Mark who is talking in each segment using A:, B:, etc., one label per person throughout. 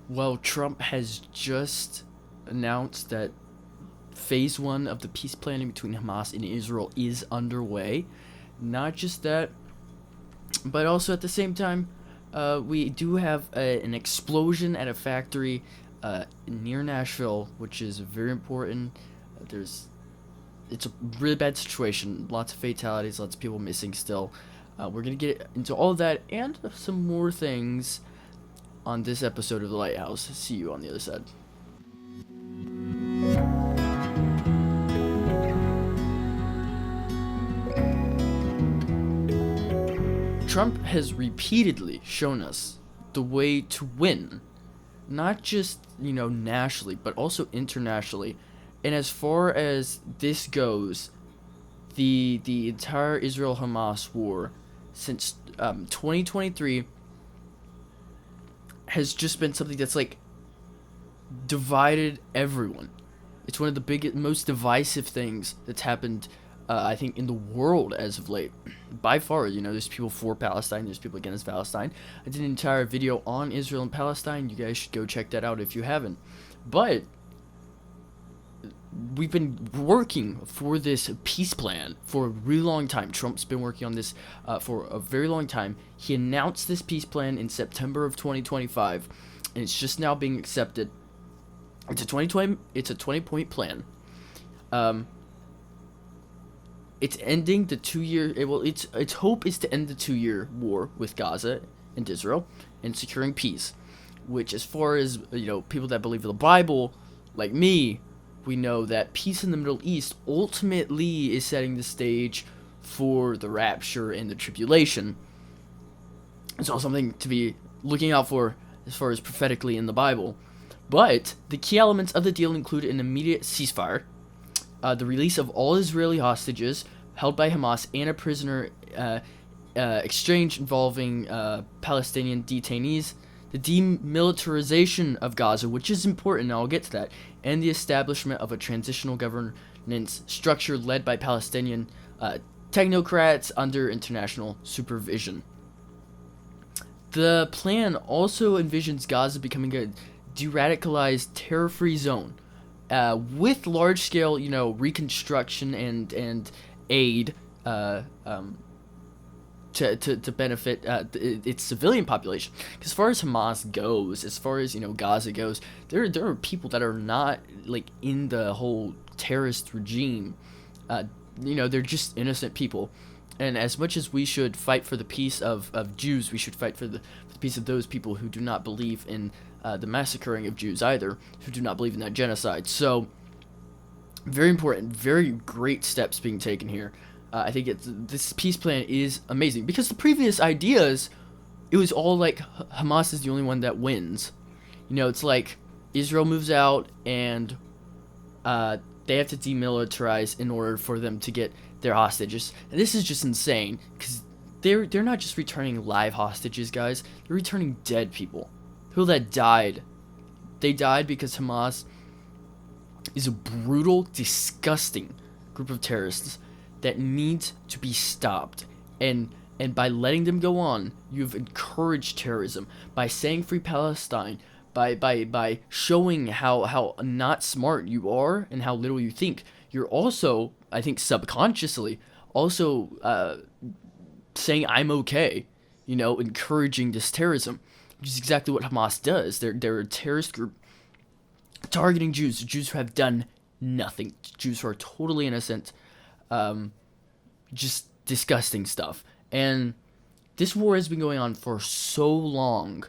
A: Well, Trump has just announced that phase one of the peace planning between Hamas and Israel is underway. Not just that, but also at the same time, we do have an explosion at a factory near Nashville, which is very important. There's It's a really bad situation. Lots of fatalities, lots of people missing still. We're gonna get into all of that and some more things on this episode of The Lighthouse. See you on the other side. Trump has repeatedly shown us the way to win, not just, nationally, but also internationally. And as far as this goes, the entire Israel Hamas war since 2023 has just been something that's like divided everyone. It's one of the biggest, most divisive things that's happened, I think, in the world as of late. By far, there's people for Palestine, there's people against Palestine. I did an entire video on Israel and Palestine. You guys should go check that out if you haven't. But we've been working for this peace plan for a really long time. Trump's been working on this for a very long time. He announced this peace plan in September of 2025, and it's just now being accepted. It's a 20-point plan. It's ending the 2-year. Well, its hope is to end the 2-year war with Gaza and Israel and securing peace. Which, as far as people that believe in the Bible, like me, we know that peace in the Middle East ultimately is setting the stage for the rapture and the tribulation. It's all something to be looking out for as far as prophetically in the Bible. But the key elements of the deal include an immediate ceasefire, the release of all Israeli hostages held by Hamas, and a prisoner exchange involving Palestinian detainees, the demilitarization of Gaza, which is important, and I'll get to that, and the establishment of a transitional governance structure led by Palestinian technocrats under international supervision. The plan also envisions Gaza becoming a de-radicalized, terror-free zone with large-scale, reconstruction and aid to benefit its civilian population. Because as far as Hamas goes, as far as Gaza goes, there are people that are not like in the whole terrorist regime. They're just innocent people. And as much as we should fight for the peace of Jews, we should fight for the peace of those people who do not believe in the massacring of Jews either, who do not believe in that genocide. So, very important, very great steps being taken here. I think this peace plan is amazing because the previous ideas, it was all like Hamas is the only one that wins. It's like Israel moves out and they have to demilitarize in order for them to get their hostages. And this is just insane because they're not just returning live hostages, guys. They're returning dead people. People that died. They died because Hamas is a brutal, disgusting group of terrorists that needs to be stopped. And by letting them go on, you've encouraged terrorism. By saying free Palestine, by showing how not smart you are and how little you think, you're also, I think subconsciously, also saying I'm okay, encouraging this terrorism, which is exactly what Hamas does. They're a terrorist group targeting Jews who have done nothing, Jews who are totally innocent, just disgusting stuff. And this war has been going on for so long. I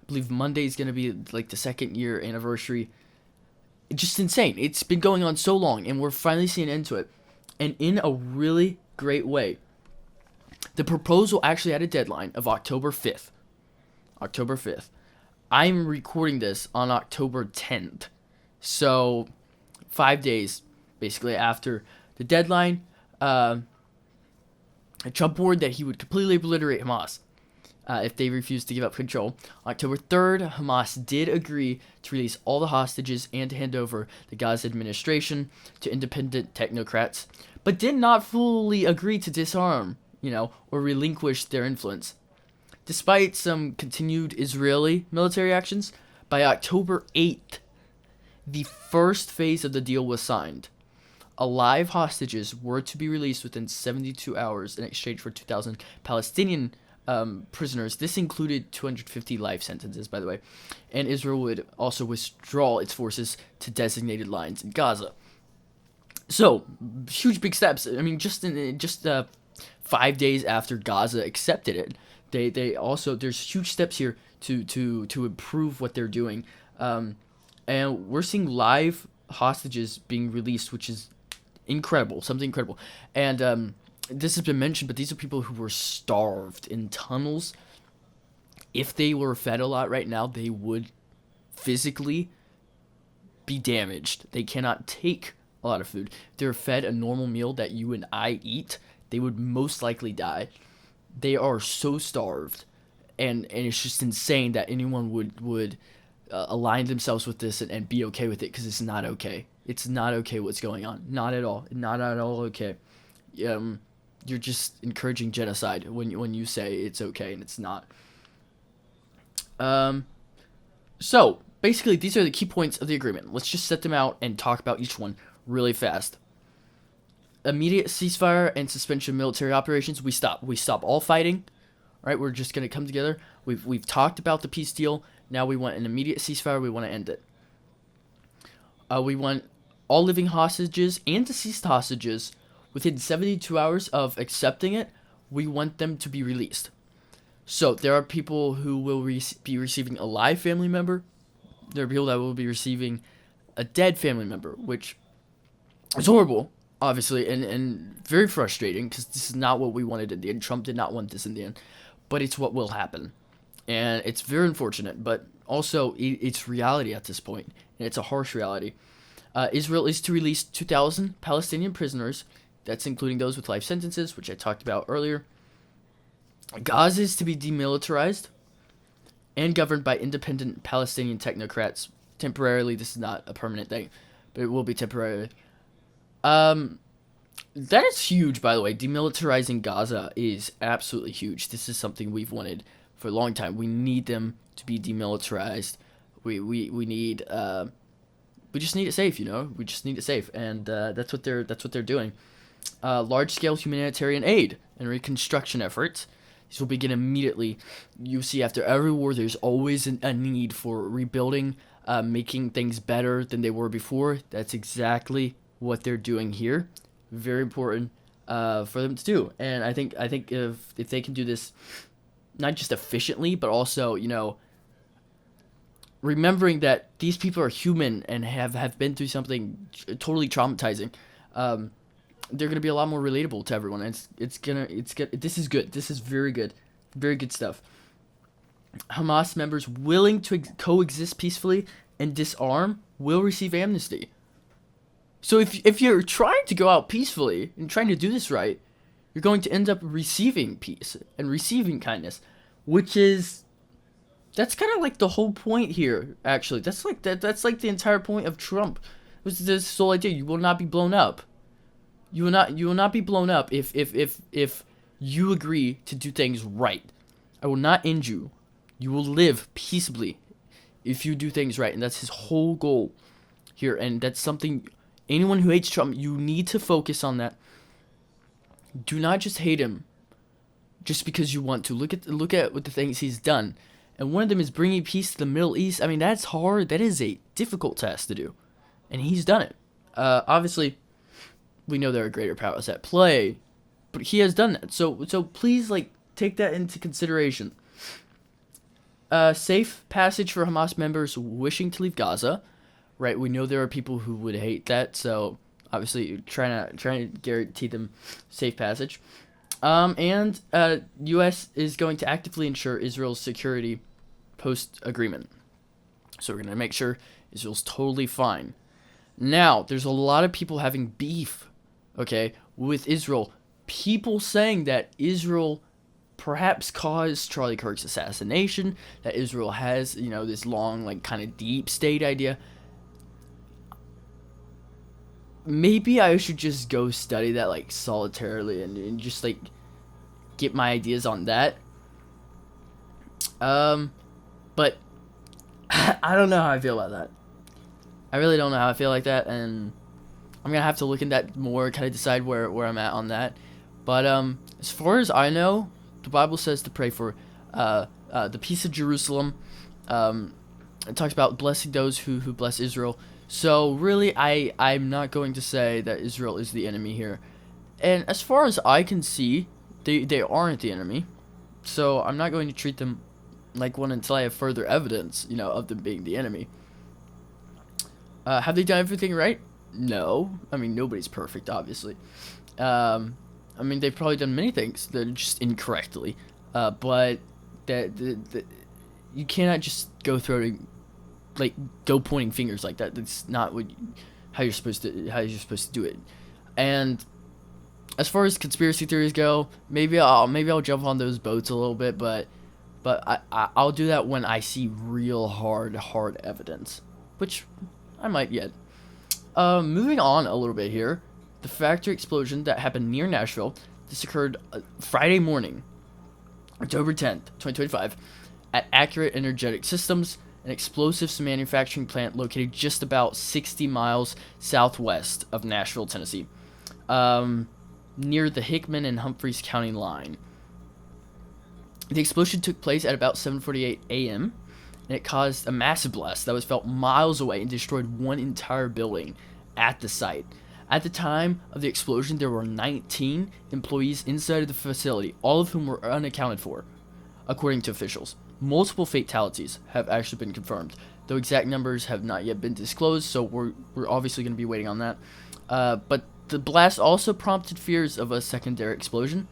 A: believe Monday is going to be like the 2nd-year anniversary. It's just insane. It's been going on so long, and we're finally seeing an end to it, and in a really great way. The proposal actually had a deadline of October 5th. October 5th. I'm recording this on October 10th. So, 5 days, basically, after the deadline, Trump warned that he would completely obliterate Hamas if they refused to give up control. October 3rd, Hamas did agree to release all the hostages and to hand over the Gaza administration to independent technocrats, but did not fully agree to disarm, or relinquish their influence. Despite some continued Israeli military actions, By October 8th, the first phase of the deal was signed. Alive hostages were to be released within 72 hours in exchange for 2,000 Palestinian prisoners. This included 250 life sentences, by the way. And Israel would also withdraw its forces to designated lines in Gaza. So, huge big steps. I mean, just 5 days after Gaza accepted it, they also, there's huge steps here to improve what they're doing. And we're seeing live hostages being released, which is incredible, something incredible. And this has been mentioned, but these are people who were starved in tunnels. If they were fed a lot right now, they would physically be damaged. They cannot take a lot of food. If they're fed a normal meal that you and I eat, they would most likely die. They are so starved, and it's just insane that anyone would align themselves with this and be okay with it, because it's not okay. It's not okay what's going on. Not at all. Not at all okay. You're just encouraging genocide when you say it's okay, and it's not. So basically, these are the key points of the agreement. Let's just set them out and talk about each one really fast. Immediate ceasefire and suspension of military operations. We stop all fighting. All right, we're just gonna come together. We've talked about the peace deal. Now we want an immediate ceasefire. We want to end it. We want all living hostages and deceased hostages within 72 hours of accepting it. We want them to be released. So there are people who will be receiving a live family member. There are people that will be receiving a dead family member, which is horrible, obviously, and very frustrating, because this is not what we wanted in the end. Trump did not want this in the end, but it's what will happen. And it's very unfortunate, but also it's reality at this point, and it's a harsh reality. Israel is to release 2,000 Palestinian prisoners. That's including those with life sentences, which I talked about earlier. Gaza is to be demilitarized and governed by independent Palestinian technocrats. Temporarily, this is not a permanent thing, but it will be temporarily. That is huge, by the way. Demilitarizing Gaza is absolutely huge. This is something we've wanted for a long time. We need them to be demilitarized. We need we just need it safe, you know. We just need it safe, and that's what they're doing. Large scale humanitarian aid and reconstruction efforts. These will begin immediately. You see, after every war, there's always a need for rebuilding, making things better than they were before. That's exactly what they're doing here. Very important for them to do, and I think if they can do this, not just efficiently, but also, you know, remembering that these people are human and have been through something totally traumatizing, they're gonna be a lot more relatable to everyone. And it's good. This is good. This is very good stuff. Hamas members willing to coexist peacefully and disarm will receive amnesty. So if you're trying to go out peacefully and trying to do this right, you're going to end up receiving peace and receiving kindness, which is, that's kind of like the whole point here. Actually, that's like the entire point of Trump. Was this whole idea: you will not be blown up. You will not be blown up if you agree to do things right. I will not end you. You will live peaceably if you do things right, and that's his whole goal here. And that's something, anyone who hates Trump, you need to focus on that. Do not just hate him just because you want to. Look at what the things he's done, and one of them is bringing peace to the Middle East. I mean, that's hard. That is a difficult task to do, and he's done it. Obviously, we know there are greater powers at play, but he has done that. So please, like, take that into consideration. Safe passage for Hamas members wishing to leave Gaza. Right, we know there are people who would hate that, so obviously trying to guarantee them safe passage. And U.S. is going to actively ensure Israel's security post-agreement. So we're going to make sure Israel's totally fine. Now, there's a lot of people having beef, okay, with Israel. People saying that Israel perhaps caused Charlie Kirk's assassination, that Israel has, you know, this long, like, kind of deep state idea. Maybe I should just go study that, like, solitarily and just, like, get my ideas on that. But I don't know how I feel about that. I really don't know how I feel like that, and I'm gonna have to look into that more, kind of decide where I'm at on that. But as far as I know, the Bible says to pray for the peace of Jerusalem. Um, it talks about blessing those who bless Israel. So really, I'm not going to say that Israel is the enemy here. And as far as I can see, they aren't the enemy. So I'm not going to treat them like one until I have further evidence, of them being the enemy. Have they done everything right? No. I mean, nobody's perfect, obviously. I mean, they've probably done many things that are just incorrectly. But that you cannot just go throwing, like, go pointing fingers like that. That's not how you're supposed to do it. And as far as conspiracy theories go, maybe I'll jump on those boats a little bit, but I'll do that when I see real hard evidence, which I might yet. Moving on a little bit here, the factory explosion that happened near Nashville. This occurred Friday morning, October 10th, 2025, at Accurate Energetic Systems, an explosives manufacturing plant located just about 60 miles southwest of Nashville, Tennessee, near the Hickman and Humphreys County line. The explosion took place at about 7:48 a.m., and it caused a massive blast that was felt miles away and destroyed one entire building at the site. At the time of the explosion, there were 19 employees inside of the facility, all of whom were unaccounted for, according to officials. Multiple fatalities have actually been confirmed, though exact numbers have not yet been disclosed, so we're obviously going to be waiting on that. But the blast also prompted fears of a secondary explosion,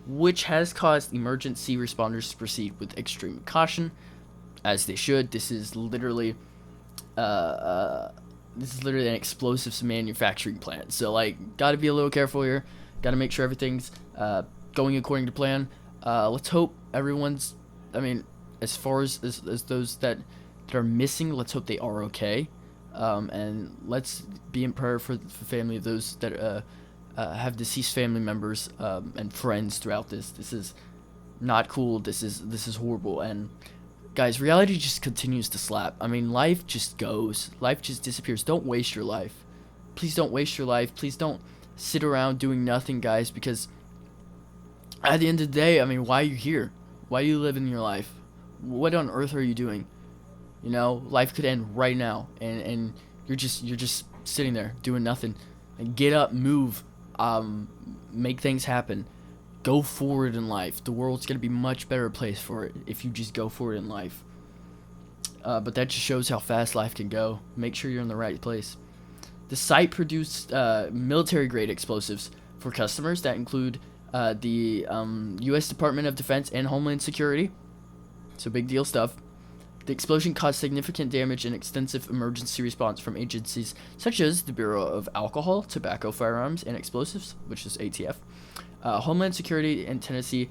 A: which has caused emergency responders to proceed with extreme caution, as they should. This is literally an explosives manufacturing plant, so like, gotta be a little careful here. Gotta make sure everything's going according to plan. Let's hope everyone's. I mean, as far as those that are missing, let's hope they are okay. And let's be in prayer for the family of those that have deceased family members and friends throughout this. This is not cool. This is horrible. And guys, reality just continues to slap. I mean, life just goes. Life just disappears. Don't waste your life. Please don't waste your life. Please don't sit around doing nothing, guys, because at the end of the day, I mean, why are you here? Why are you living your life? What on earth are you doing? Life could end right now, and you're just sitting there doing nothing. And get up, move, make things happen. Go forward in life. The world's gonna be much better place for it if you just go forward in life. But that just shows how fast life can go. Make sure you're in the right place. The site produced military-grade explosives for customers that include the U.S. Department of Defense and Homeland Security. So big deal stuff. The explosion caused significant damage and extensive emergency response from agencies such as the Bureau of Alcohol, Tobacco, Firearms, and Explosives, which is ATF, Homeland Security, and Tennessee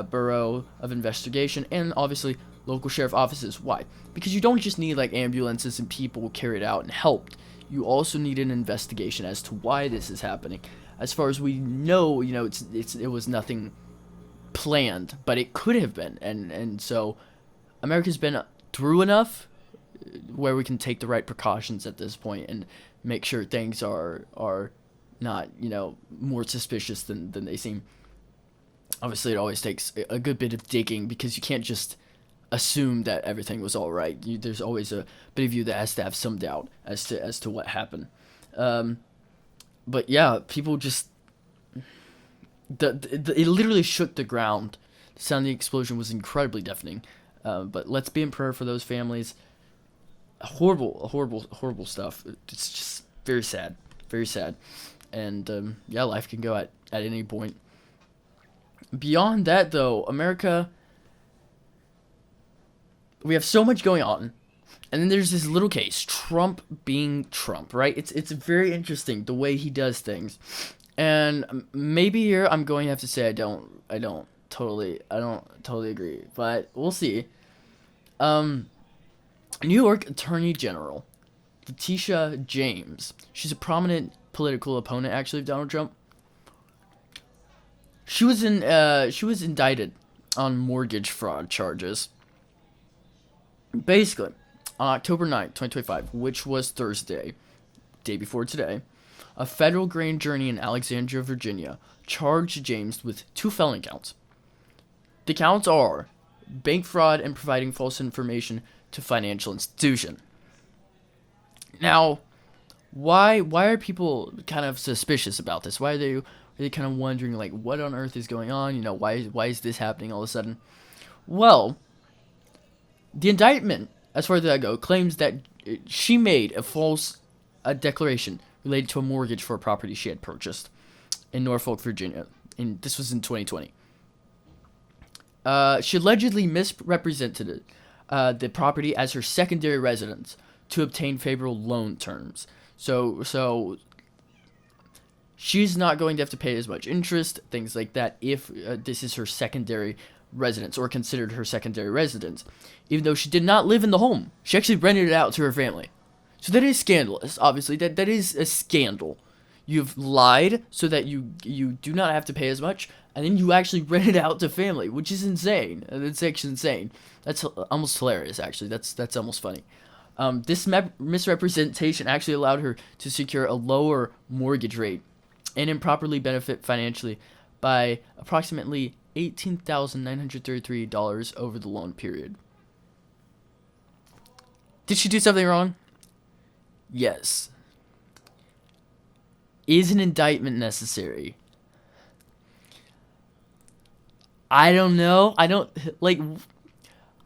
A: Bureau of Investigation, and obviously local sheriff offices. Why? Because you don't just need like ambulances and people carried out and helped. You also need an investigation as to why this is happening. As far as we know, it was nothing planned, but it could have been, and so America's been through enough where we can take the right precautions at this point and make sure things are not more suspicious than they seem. Obviously, it always takes a good bit of digging because you can't just assume that everything was all right. There's always a bit of you that has to have some doubt as to what happened. But yeah, people just it literally shook the ground. The sound of the explosion was incredibly deafening. But let's be in prayer for those families. Horrible stuff. It's just very sad, and yeah, life can go at any point. Beyond that, though, America, we have so much going on, and then there's this little case, Trump being Trump, right? It's very interesting the way he does things, and maybe here I'm going to have to say I don't totally agree, but we'll see. New York Attorney General Letitia James. She's a prominent political opponent, actually, of Donald Trump. She was indicted on mortgage fraud charges. Basically, On October 9th, 2025, which was Thursday, day before today, a federal grand jury in Alexandria, Virginia, charged James with 2 felony counts. The counts are bank fraud and providing false information to financial institution. Now, why are people kind of suspicious about this? Why are they kind of wondering, like, what on earth is going on? You know, why is this happening all of a sudden? Well, the indictment, as far as that goes, claims that she made a false declaration related to a mortgage for a property she had purchased in Norfolk, Virginia. And this was in 2020. She allegedly misrepresented the property as her secondary residence to obtain favorable loan terms. So she's not going to have to pay as much interest, things like that, if this is her secondary residence or considered her secondary residence, even though she did not live in the home. She actually rented it out to her family. So that is scandalous, obviously. That is a scandal. You've lied so that you do not have to pay as much, and then you actually rent it out to family, which is insane. That's actually insane. That's almost hilarious, actually. That's almost funny. This misrepresentation actually allowed her to secure a lower mortgage rate and improperly benefit financially by approximately $18,933 over the loan period. Did she do something wrong? Yes. Is an indictment necessary? I don't know. I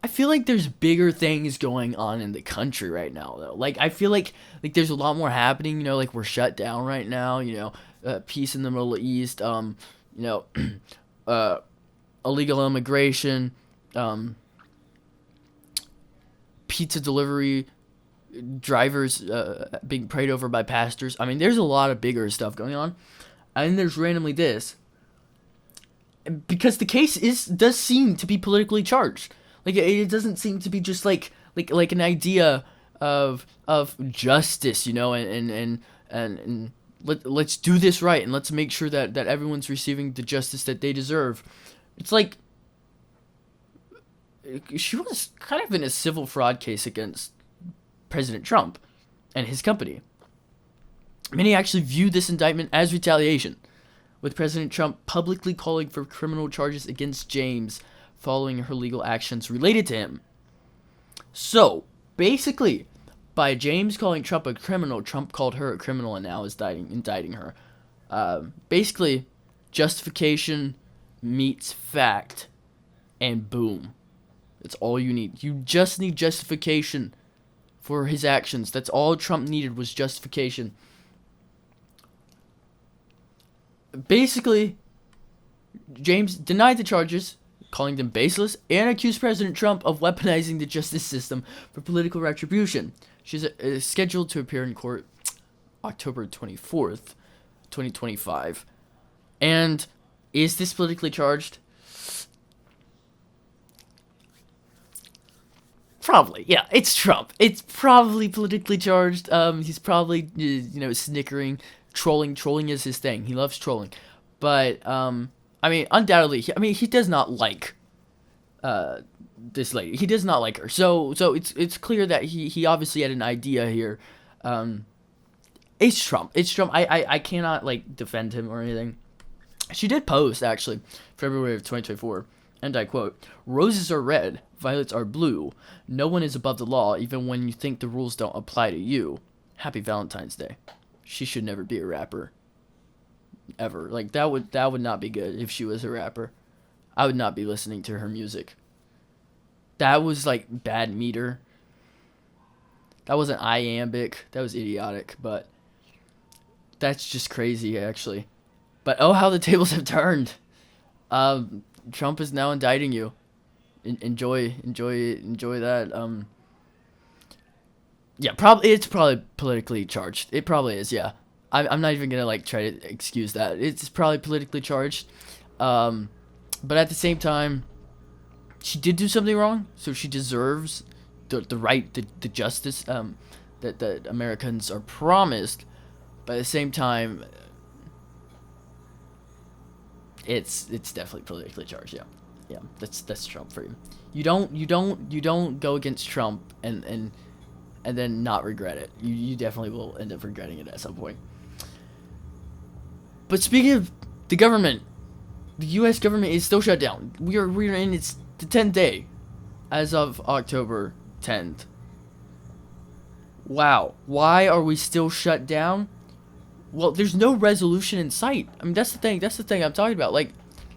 A: feel like there's bigger things going on in the country right now, though. Like, I feel like there's a lot more happening. You know, like, we're shut down right now. You know, peace in the Middle East. You know, illegal immigration. Pizza delivery drivers being prayed over by pastors. I mean, there's a lot of bigger stuff going on, and there's randomly this, because the case does seem to be politically charged. Like, it doesn't seem to be just like an idea of justice, you know, and let's do this right, and let's make sure that everyone's receiving the justice that they deserve. It's like she was kind of in a civil fraud case against President Trump and his company. Many actually view this indictment as retaliation, with President Trump publicly calling for criminal charges against James following her legal actions related to him. So, basically, by James calling Trump a criminal, Trump called her a criminal and now is indicting her. Basically, justification meets fact, and boom. That's all you need. You just need justification for his actions. That's all Trump needed, was justification. Basically, James denied the charges, calling them baseless, and accused President Trump of weaponizing the justice system for political retribution. She's scheduled to appear in court October 24th, 2025. And is this politically charged? Probably, yeah. It's Trump. It's probably politically charged. He's probably, snickering, trolling. Trolling is his thing. He loves trolling. But, I mean, undoubtedly, he does not like this lady. He does not like her. So it's clear that he obviously had an idea here. It's Trump. It's Trump. I cannot, defend him or anything. She did post, actually, February of 2024, and I quote, "Roses are red, violets are blue. No one is above the law, even when you think the rules don't apply to you. Happy Valentine's Day." She should never be a rapper. Ever. That would not be good if she was a rapper. I would not be listening to her music. That was, bad meter. That wasn't iambic. That was idiotic, but that's just crazy, actually. But oh, how the tables have turned. Trump is now indicting you. Enjoy that. Yeah, it's probably politically charged. It probably is, yeah. I'm not even gonna try to excuse that. It's probably politically charged. But at the same time, she did do something wrong, so she deserves the right, the justice that Americans are promised. But at the same time, it's definitely politically charged. Yeah, that's Trump for you. You don't go against Trump and and then not regret it. You definitely will end up regretting it at some point. But speaking of the government, the U.S. government is still shut down. We're in its the 10th day as of October 10th. Wow. Why are we still shut down? Well, there's no resolution in sight. I mean, that's the thing. That's the thing I'm talking about. Like,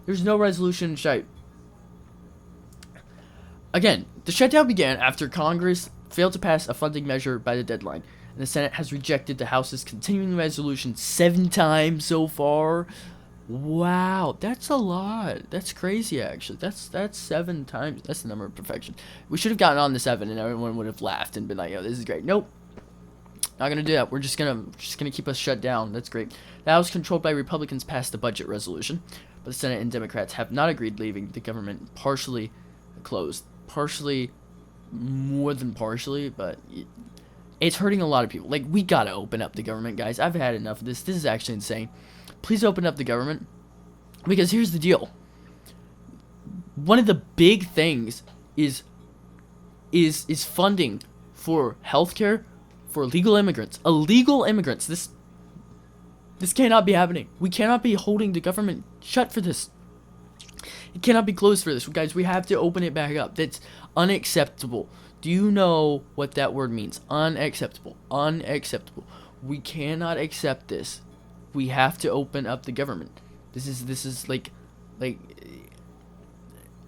A: there's no resolution in sight. Again, the shutdown began after Congress failed to pass a funding measure by the deadline, and the Senate has rejected the House's continuing resolution 7 times so far. Wow, that's a lot. That's crazy, actually. That's 7 times. That's the number of perfection. We should have gotten on to 7, and everyone would have laughed and been like, "Yo, this is great." Nope, not gonna do that. We're just gonna keep us shut down. That's great. The House, controlled by Republicans, passed the budget resolution, but the Senate and Democrats have not agreed, leaving the government partially closed. Partially, more than partially, but it's hurting a lot of people. Like, we gotta open up the government, guys. I've had enough of this. This is actually insane. Please open up the government, because here's the deal. One of the big things is funding for healthcare for illegal immigrants. Illegal immigrants. This cannot be happening. We cannot be holding the government shut for this. It cannot be closed for this, guys. We have to open it back up. That's unacceptable. Do you know what that word means? Unacceptable. Unacceptable. We cannot accept this. We have to open up the government. This is like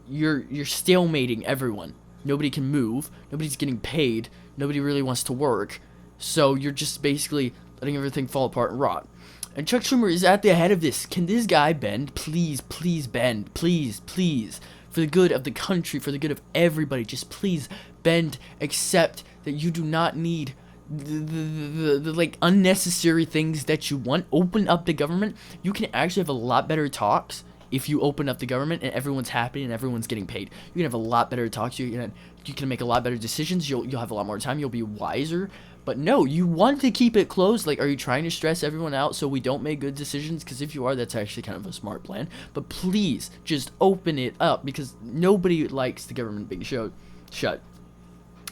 A: you're stalemating everyone. Nobody can move. Nobody's getting paid. Nobody really wants to work. So you're just basically letting everything fall apart and rot. And Chuck Schumer is at the head of this. Can this guy bend? Please, please bend. Please, please. For the good of the country, for the good of everybody, just please bend. Accept that you do not need the like unnecessary things that you want. Open up the government. You can actually have a lot better talks if you open up the government and everyone's happy and everyone's getting paid. You can have a lot better talks. You can make a lot better decisions. You'll have a lot more time. You'll be wiser. But no, you want to keep it closed. Like, are you trying to stress everyone out so we don't make good decisions? Because if you are, that's actually kind of a smart plan. But please, just open it up, because nobody likes the government being shut.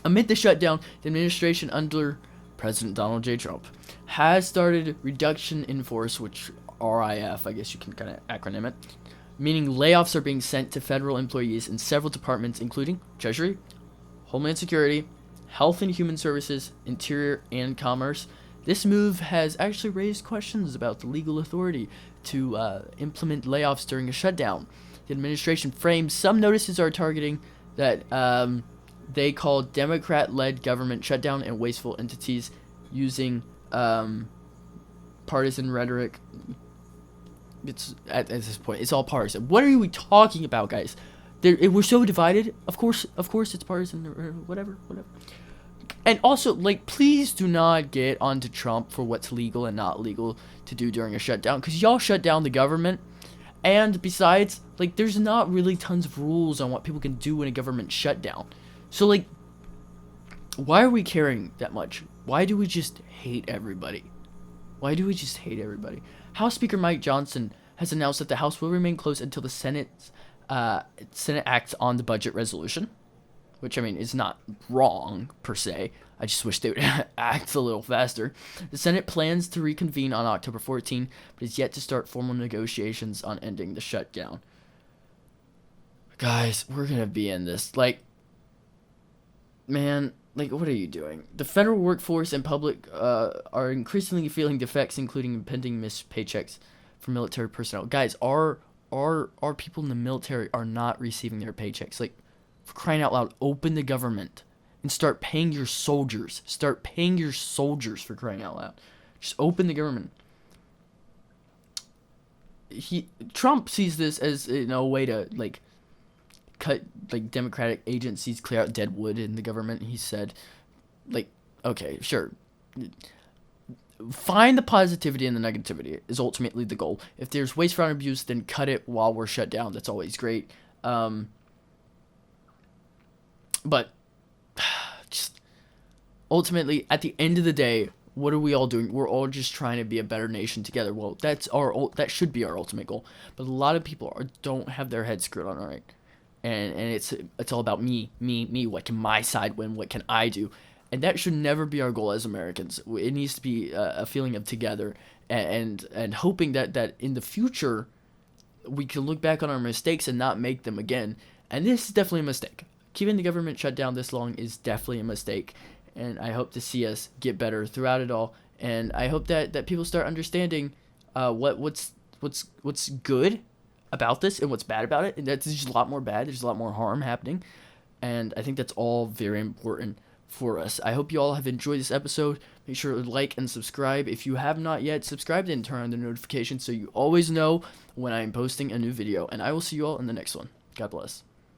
A: Amid the shutdown, the administration under President Donald J. Trump has started reduction in force, which RIF, I guess you can kind of acronym it, meaning layoffs are being sent to federal employees in several departments, including Treasury, Homeland Security, Health and Human Services, Interior, and Commerce. This move has actually raised questions about the legal authority to implement layoffs during a shutdown. The administration frames some notices are targeting that they call Democrat-led government shutdown and wasteful entities using partisan rhetoric. It's at this point, it's all partisan. What are we talking about, guys? We're so divided. Of course, it's partisan or whatever. And also, like, please do not get onto Trump for what's legal and not legal to do during a shutdown, because y'all shut down the government. And besides, like, there's not really tons of rules on what people can do in a government shutdown. So, like, why are we caring that much? Why do we just hate everybody? House Speaker Mike Johnson has announced that the House will remain closed until the Senate acts on the budget resolution, which, I mean, is not wrong per se. I just wish they would act a little faster. The Senate plans to reconvene on October 14, but is yet to start formal negotiations on ending the shutdown. Guys, we're going to be in this. Like, man, like, what are you doing? The federal workforce and public are increasingly feeling the effects, including impending missed paychecks for military personnel. Guys, our people in the military are not receiving their paychecks. Like, for crying out loud, open the government and start paying your soldiers. Start paying your soldiers, for crying out loud. Just open the government. Trump sees this as, you know, a way to, like, cut, like, Democratic agencies, clear out dead wood in the government. He said, like, okay, sure. Find the positivity and the negativity is ultimately the goal. If there's waste, fraud, and abuse, then cut it while we're shut down. That's always great. But just ultimately, at the end of the day, what are we all doing? We're all just trying to be a better nation together. Well, that should be our ultimate goal. But a lot of people don't have their heads screwed on right, and it's all about me. What can my side win? What can I do? And that should never be our goal as Americans. It needs to be a feeling of together, and hoping that in the future we can look back on our mistakes and not make them again. And this is definitely a mistake. Keeping the government shut down this long is definitely a mistake. And I hope to see us get better throughout it all. And I hope that people start understanding what's good about this and what's bad about it. And that's just a lot more bad. There's a lot more harm happening. And I think that's all very important for us. I hope you all have enjoyed this episode. Make sure to like and subscribe. If you have not yet subscribed, and turn on the notifications so you always know when I'm posting a new video. And I will see you all in the next one. God bless.